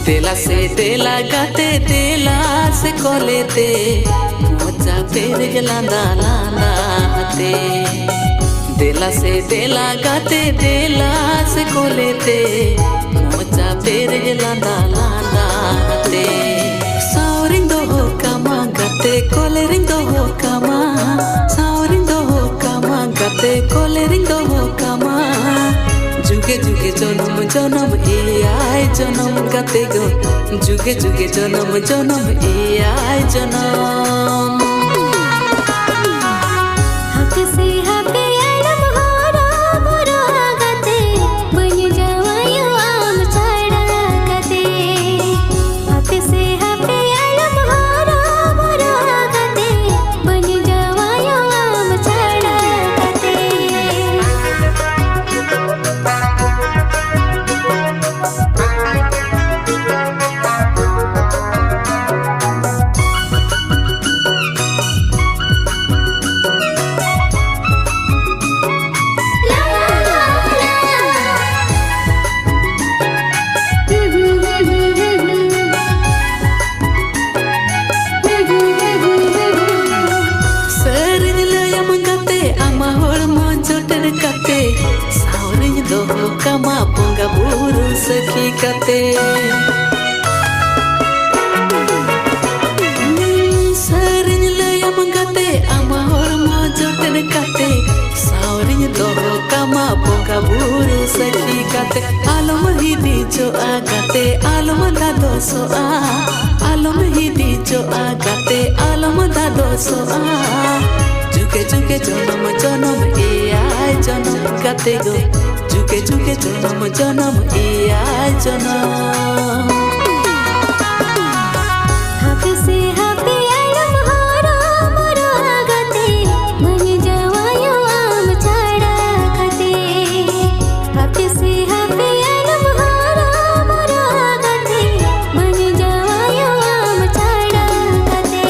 तेला से तेला गाते तेला से कोलेते मोचा पेर गलांदा लांदा हते तेला से तेला गाते तेला से कोलेते मोचा पेर गलांदा लांदा हते सावरिंदो हो कामा गाते कोलेरिंदो हो कामा सावरिंदो हो कामा गाते कोलेरिंदो हो कामा जुगे जुगे जन्म जन्म आय जन्म गाते गो जुगे जुगे जन्म जन्म आय जन्म हक से हके आलम हारा मोरा गाते बन जावायो आम छाड़ा गाते हक से हके आलम हारा मोरा गाते बन जावायो आम छाड़ा गाते kama ponga buru saki kate sarinya layam gate ama hormo joten kate saurinya doho kama ponga buru saki kate alom hidi jo agate alom dado so alom hidi jo agate alom dado so juge juge janam janam ai janam gate go जुगे जुगे जन्म जन्म आय जन्म हक से हके आलम हारा मोरा गाते बन जावायो आम छाड़ा गाते हक से हके आलम हारा मोरा गाते बन जावायो आम छाड़ा गाते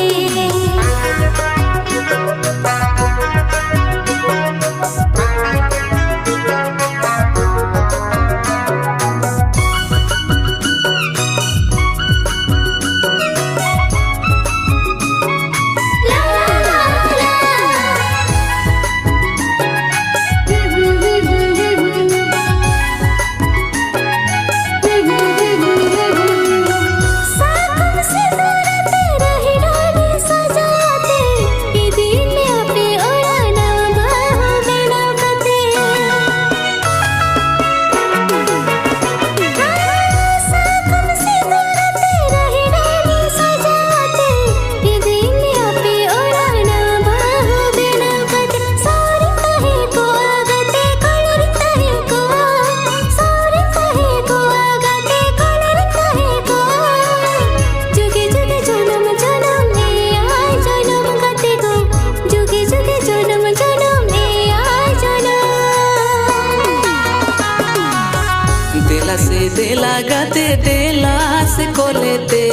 तेला गाते तेला से कोलेते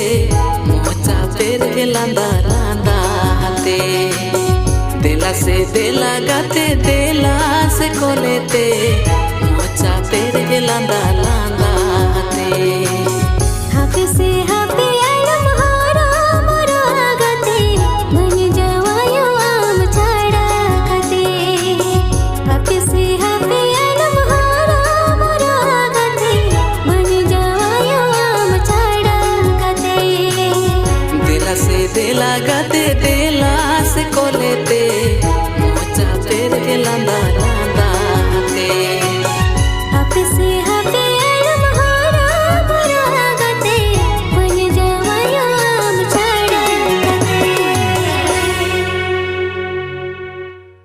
मोचा पेर गलांदा लांदा हते तेला से तेला गाते तेला से कोलेते मोचा पेर गलांदा लांदा हते हक से हके आलम हारा मोरा गाते बन जावायो आम छाड़ा गाते हक से हके आलम हारा मोरा गाते बन जावायो आम छाड़ा गाते तेला से तेला गाते तेला